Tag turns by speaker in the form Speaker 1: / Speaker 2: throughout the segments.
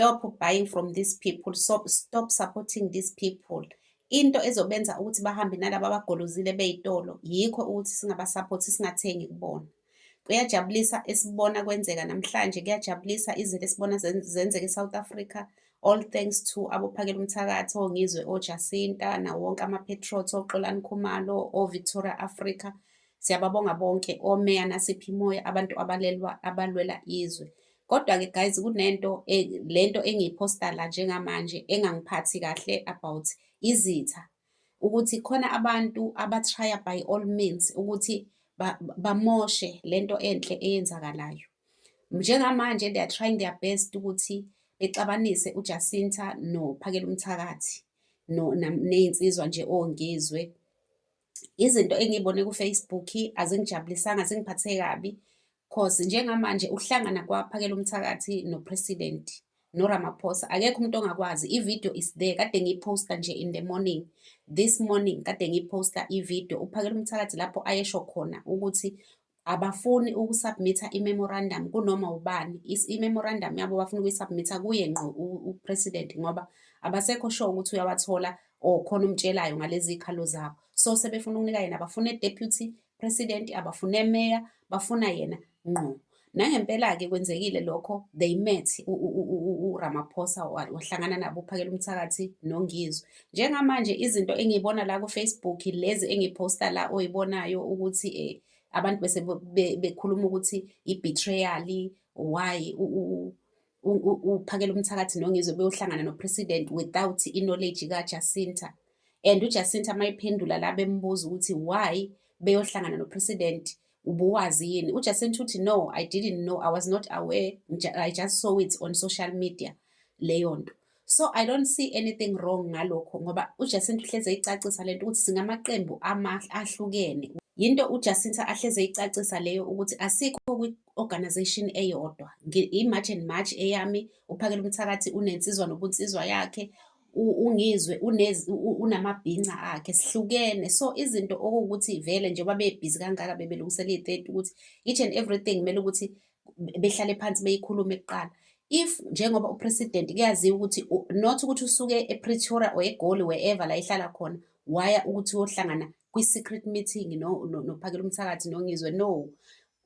Speaker 1: Stop buying from these people. Stop supporting these people. Into ezobenza ukuthi bahambe nalabo abagolozile beyitolo yikho ukuthi singabasupporti singathengi kubona. Kuyajabulisa esibona kwenzeka namhlanje, kuyajabulisa izinto esibona zenzeka eSouth Africa. All thanks to abophakela umthakathi ongizwe oJacinta na wonke ama-patriots oXolani Khumalo oVictoria Africa. Siyababonga bonke omeya naSiphi Moyo abantu abalwela izwe. Kodwa-ke guys kunento lento engiyiphosta la njengamanje engangiphathi kahle about izitha ukuthi khona abantu abatrya by all means ukuthi bamoshe lento enhle eyenzakalayo. Njengamanje they are trying their best ukuthi bexabanise uJacinta nophakela umthakathi nezinsizwa nje ongizwe. Izinto engiyibone kuFacebook azingijabulisanga zingiphathe kabi. Cause njengamanje uhlangana kwaphakela umthakathi nopresident noRamaphosa akekho umuntu ongakwazi. Ivideo is there kade ngiyiposta nje in the morning. This morning kade ngiyiposta ivideo uphakela umthakathi lapho ayesho khona ukuthi abafuni ukusubmitha imemorandum kunoma ubani. Imemorandum yabo bafuna ukuyisubmitha kuye ngqo upresident ngoba abasekho sure ukuthi uyawathola khona umtshelayo ngalezi ikhalo zabo. So sebefuna ukunika yena, bafuna deputy president, abafuna mayor, bafuna yena ngqo. Nangempela-ke kwenzekile lokho, they met uRamaphosa wahlangana nabo uphakela umthakathi nongizwe. Njengamanje izinto engiyibona la kuFacebook lezi engiposta la oyibonayo ukuthi abantu bese bekhuluma ukuthi i-betrayal, why uphakela umthakathi nongizwe beyohlangana nopresident without knowledge kaJacinta. And uJacinta mayiphendula la bembuza ukuthi why beyohlangana nopresident ubuwazi yini. uJacinta uthi no, I didn't know, I was not aware, I just saw it on social media leyo nto. So I don't see anything wrong ngalokho ngoba uJacinta uhleze icacisa lento ukuthi singamaqembu ahlukene. Yinto uJacinta ahleze icacisa leyo ukuthi asikho kwi-organization eyodwa. I-March and March eyami uphakela umthakathi unensizwa nobunsizwa yakhe, ungizwe unamabhinca akhe, sihlukene. So izinto okuwukuthi vele njengoba bebhizi kangaka bebelungisela i-30 ukuthi each and everything kumele ukuthi behlale phansi beyikhulume kuqala. If njengoba upresident kuyaziwa ukuthi not ukuthi usuke ePretoria or eGoli wherever la ihlala khona waya ukuthi uyohlangana kwi-secret meeting nophakela umthakathi nongizwe. No,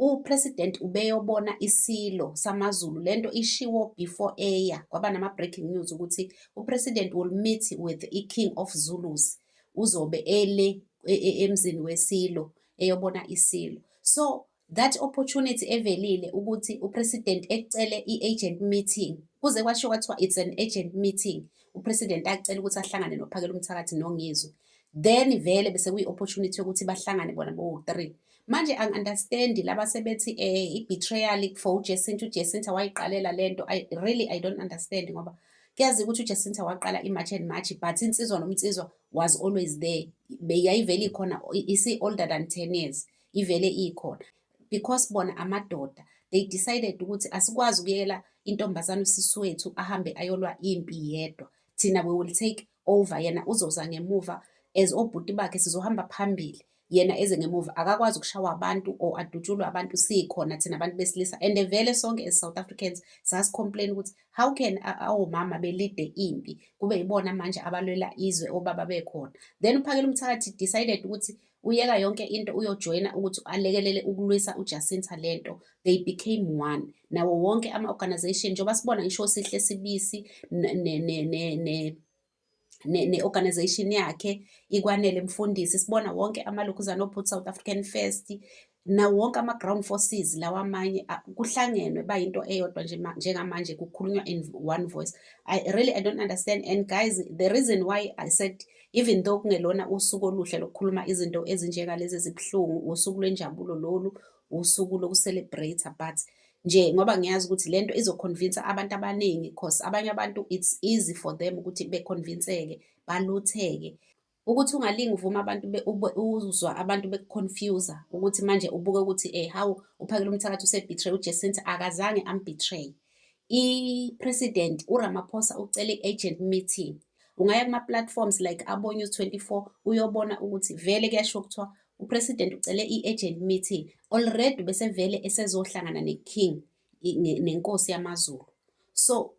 Speaker 1: upresident ubeyobona isilo samaZulu. Lento ishiwo before eya kwaba nama-breaking news ukuthi upresident will meet with i-King of Zulus, uzobe ele emzini wesilo eyobona isilo. So that opportunity evelile ukuthi upresident ecele i-agent meeting kuze kwasho kwathiwa it's an agent meeting, upresident acela ukuthi ahlangane nophakela umthakathi nongizwe. then vele bese kuyi-opportunity yokuthi bahlangane bona bowu-3. Manje angi-understand-i laba sebethi i-betrayal for uJacinta. UJacinta wayiqalela lento. I don't understand ngoba kuyaziwa ukuthi uJacinta waqala i-March and March, but insizwa nomnsizwa was always there. Yayivele ikhona, isi-older than 10 years, ivele ikhona. Because bona amadoda, they decided ukuthi asikwazi ukuyela intombazane usisi wethu ahambe ayolwa impi yedwa. Thina we will take over, yena uzoza ngemuva as obhuti bakhe, sizohamba phambili. Yena eze ngemuva, akakwazi ukushawa abantu or adutshulwe abantu, sikhona thina abantu besilisa. And vele sonke as South Africans sasi-complain ukuthi how can omama belide impi kube yibona manje abalwela izwe, obaba bekhona. Then uPhakela Mthakathi decided ukuthi uyeka yonke into uyojoyina ukuthi alekelele ukulwisa uJacinta lento. They became one. Nawo wonke ama-organization, njengoba sibona ngisho Sihle Sibisi ne-organization yakhe iKwanele Mfundisi, sibona wonke amalokhuzana oPut South African First, nawo wonke ama-ground forces lawa amanye kuhlangenwe bayinto eyodwa nje njengamanje kukhulunywa in one voice. I don't understand. And guys, the reason why I said even though kungelona usuku oluhle lokukhuluma izinto ezinjengalezi ezibuhlungu, usuku lwenjabulo lolu, usuku loku-celebrate, but nje ngoba ngiyazi ukuthi lento izoconvince abantu abaningi, because abanye abantu it's easy for them ukuthi beconvinceke, balutheke. Ukuthi ungalingi uvuma abantu uzwa abantu bekuconfuse ukuthi manje ubuke ukuthi how uPhakela Mthakathi usebetray uJacinta. Akazange ambetray. I-president uRamaphosa ucele i-agent meeting. Ungaya kuma-platforms like Abo News 24 uyobona ukuthi vele kuyasho kuthiwa upresident ucele i-agent meeting. Already bese vele esezohlangana neking nenkosi yamaZulu. So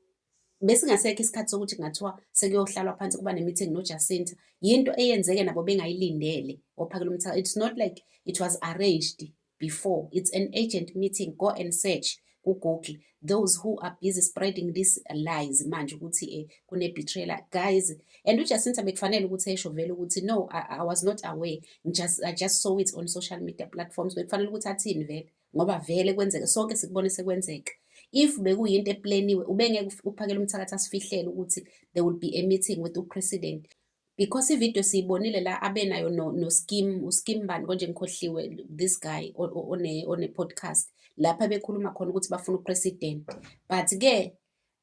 Speaker 1: besingasekho isikhathi sokuthi kungathiwa sekuyohlalwa phansi kuba ne-meeting noJacinta. Yinto eyenzeke nabo bengayilindele oPhakela Mthakathi. It's not like it was arranged before. It's an agent meeting. Go and search ku-Google those who are busy spreading these lies manje ukuthi kune-betrayal, guys. And uJacinta bekufanele ukuthi esho vele ukuthi no, I was not aware, I just saw it on social media platforms. Bekufanele ukuthi athini vele ngoba vele kwenzeka, sonke sikubone sekwenzeka. If bekuyinto eplaniwe, ubengeke uPhakela Mthakathi asifihlele ukuthi there will be a meeting with upresident, because ivideo siyibonile la abenayo uSkim bani konje ngikhohliwe, this guy on a podcast lapha bekhuluma khona ukuthi bafuna upresident. But ke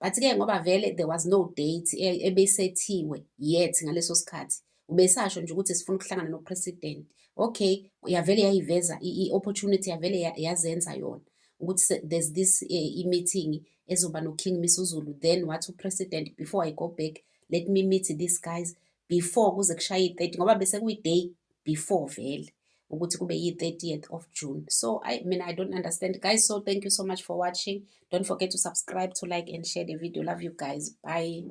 Speaker 1: ngoba vele there was no date ebesethiwe yet ngaleso sikhathi, ubesasho nje ukuthi sifuna ukuhlangana nopresident. Okay, yavele yayiveza i-opportunity, yavele yazenza yona ukuthi there's this meeting ezoba noKing Misuzulu. Then what upresident, before I go back, let me meet these guys before kuze kushaye i-30, ngoba bese kuyi-day before vele ukuthi kube yi-30th of June. So I don't understand, guys. So thank you so much for watching. Don't forget to subscribe, to like and share the video. Love you guys. Bye.